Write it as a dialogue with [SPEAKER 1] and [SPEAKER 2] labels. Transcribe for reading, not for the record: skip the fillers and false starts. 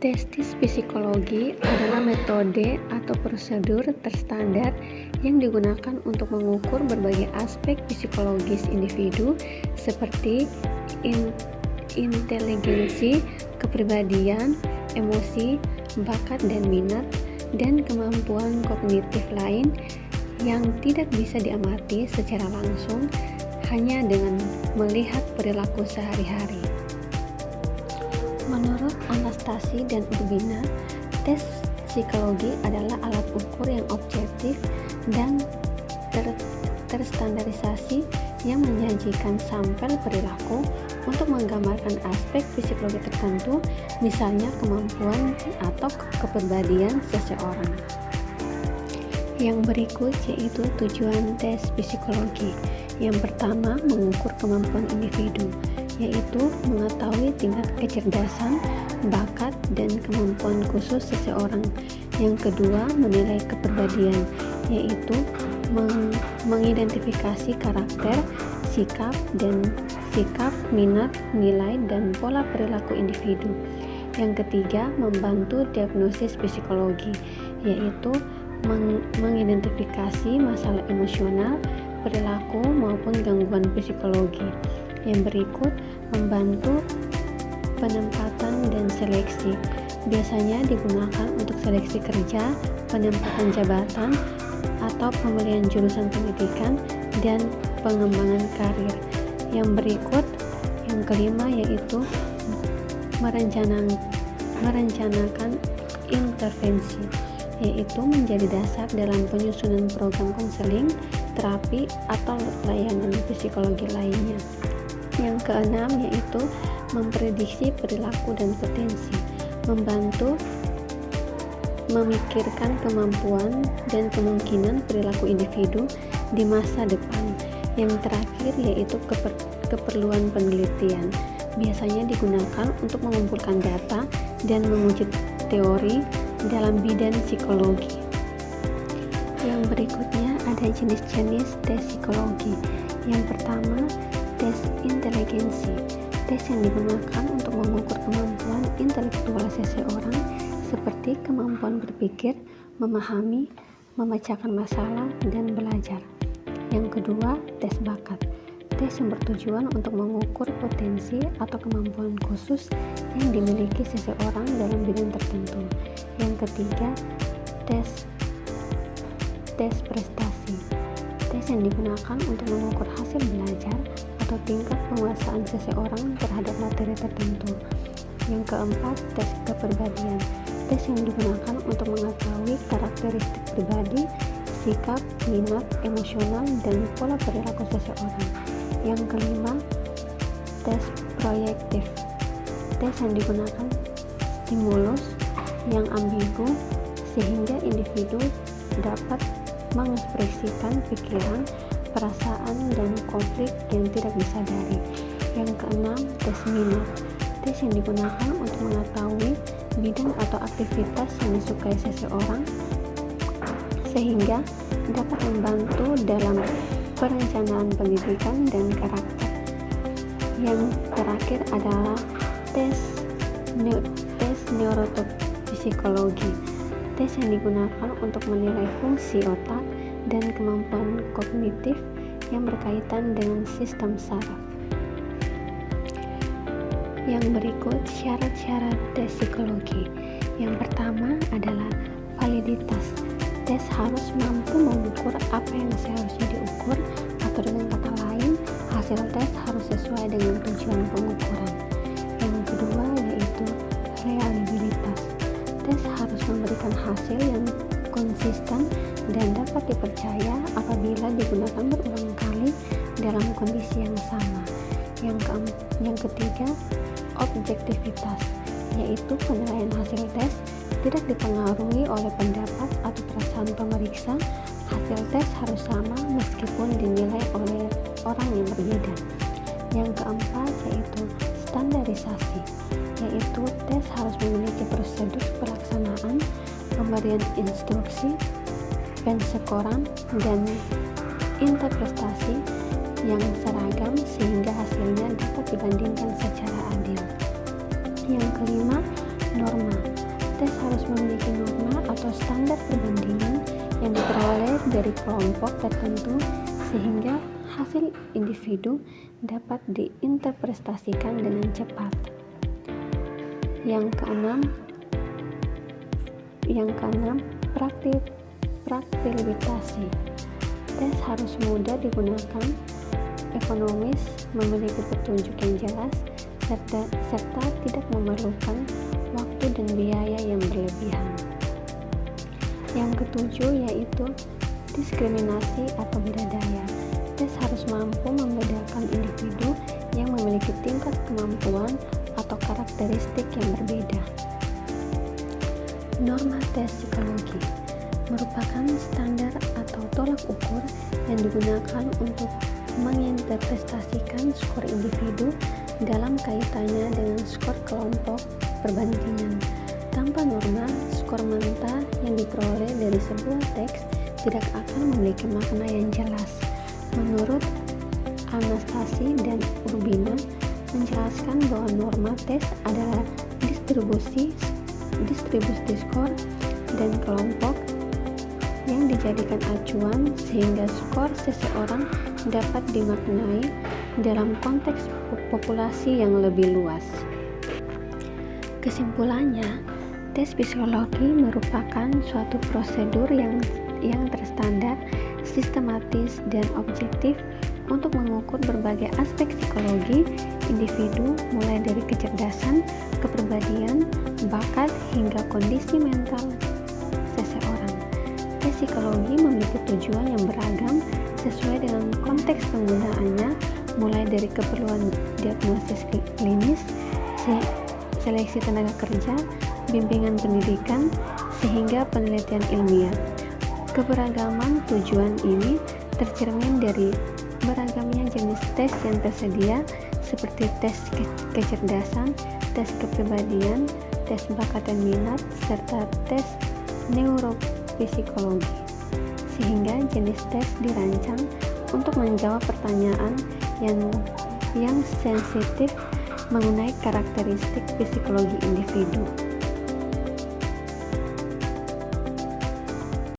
[SPEAKER 1] Tes psikologi adalah metode atau prosedur terstandar yang digunakan untuk mengukur berbagai aspek psikologis individu seperti inteligensi, kepribadian, emosi, bakat dan minat, dan kemampuan kognitif lain yang tidak bisa diamati secara langsung hanya dengan melihat perilaku sehari-hari. Menurut Anastasi dan Urbina, tes psikologi adalah alat ukur yang objektif dan terstandarisasi yang menyajikan sampel perilaku untuk menggambarkan aspek psikologi tertentu, misalnya kemampuan atau kepribadian seseorang. Yang berikut yaitu tujuan tes psikologi. Yang pertama, mengukur kemampuan individu, yaitu mengetahui tingkat kecerdasan, bakat, dan kemampuan khusus seseorang. Yang kedua, menilai kepribadian, yaitu mengidentifikasi karakter, sikap, minat, nilai, dan pola perilaku individu. Yang ketiga, membantu diagnosis psikologi, yaitu mengidentifikasi masalah emosional, perilaku, maupun gangguan psikologi. Yang berikut, membantu penempatan dan seleksi. Biasanya digunakan untuk seleksi kerja, penempatan jabatan, atau pemilihan jurusan pendidikan, dan pengembangan karir. Yang berikut, yang kelima, yaitu merencanakan intervensi, yaitu menjadi dasar dalam penyusunan program konseling, terapi, atau layanan psikologi lainnya. Yang keenam, yaitu memprediksi perilaku dan potensi, membantu memikirkan kemampuan dan kemungkinan perilaku individu di masa depan. Yang terakhir, yaitu keperluan penelitian, biasanya digunakan untuk mengumpulkan data dan menguji teori dalam bidang psikologi. Yang berikutnya ada jenis-jenis tes psikologi. Yang pertama, tes inteligensi. Tes yang digunakan untuk mengukur kemampuan intelektual seseorang seperti kemampuan berpikir, memahami, memecahkan masalah, dan belajar. Yang kedua, tes bakat. Tes yang bertujuan untuk mengukur potensi atau kemampuan khusus yang dimiliki seseorang dalam bidang tertentu. Yang ketiga, tes prestasi. Tes yang digunakan untuk mengukur hasil belajar atau tingkat penguasaan seseorang terhadap materi tertentu. Yang keempat, tes kepribadian. Tes yang digunakan untuk mengetahui karakteristik pribadi, sikap, minat, emosional, dan pola perilaku seseorang. Yang kelima, tes proyektif. Tes yang digunakan stimulus yang ambigu sehingga individu dapat mengekspresikan pikiran, perasaan, dan konflik yang tidak disadari. Yang keenam, tes minat. Tes yang digunakan untuk mengetahui bidang atau aktivitas yang disukai seseorang sehingga dapat membantu dalam perencanaan pendidikan dan karakter. Yang terakhir adalah tes neuropsikologi. Tes yang digunakan untuk menilai fungsi otak dan kemampuan kognitif yang berkaitan dengan sistem saraf. Yang berikut syarat-syarat tes psikologi. Yang pertama adalah validitas. Tes harus mampu mengukur apa yang seharusnya diukur, atau dengan kata lain, hasil tes harus sesuai dengan tujuan pengukuran. Yang kedua yaitu reliabilitas. Tes harus memberikan hasil yang konsisten dan dapat dipercaya apabila digunakan berulang kali dalam kondisi yang sama. Yang ketiga, objektivitas, yaitu penilaian hasil tes tidak dipengaruhi oleh pendapat atau perasaan pemeriksa. Hasil tes harus sama meskipun dinilai oleh orang yang berbeda. Yang keempat yaitu standarisasi, yaitu tes harus memiliki prosedur pelaksanaan, pemberian instruksi, penskoran, dan interpretasi yang seragam sehingga hasilnya dapat dibandingkan secara adil. Yang kelima, Norma. Tes harus memiliki norma atau standar perbandingan yang diperoleh dari kelompok tertentu sehingga hasil individu dapat diinterpretasikan dengan cepat. Yang keenam, praktikabilitasi. Tes harus mudah digunakan, ekonomis, memiliki petunjuk yang jelas, serta tidak memerlukan waktu dan biaya yang berlebihan. Yang ketujuh yaitu diskriminasi atau beda daya. Tes harus mampu membedakan individu yang memiliki tingkat kemampuan atau karakteristik yang berbeda. Norma tes psikologi merupakan standar atau tolak ukur yang digunakan untuk menginterpretasikan skor individu dalam kaitannya dengan skor kelompok perbandingan. Tanpa norma, skor mentah yang diperoleh dari sebuah teks tidak akan memiliki makna yang jelas. Menurut Anastasi dan Urbina menjelaskan bahwa norma tes adalah distribusi skor dan kelompok yang dijadikan acuan sehingga skor seseorang dapat dimaknai dalam konteks populasi yang lebih luas. Kesimpulannya, tes psikologi merupakan suatu prosedur yang terstandar, sistematis, dan objektif untuk mengukur berbagai aspek psikologi individu mulai dari kecerdasan, kepribadian, bakat, hingga kondisi mental seseorang. Tes psikologi memiliki tujuan yang beragam sesuai dengan konteks penggunaannya, mulai dari keperluan diagnosis klinis, seleksi tenaga kerja, bimbingan pendidikan, sehingga penelitian ilmiah. Keberagaman tujuan ini tercermin dari beragamnya jenis tes yang tersedia seperti tes kecerdasan, tes kepribadian, tes bakat dan minat, serta tes neuropsikologi. Sehingga jenis tes dirancang untuk menjawab pertanyaan yang sensitif mengenai karakteristik psikologi individu.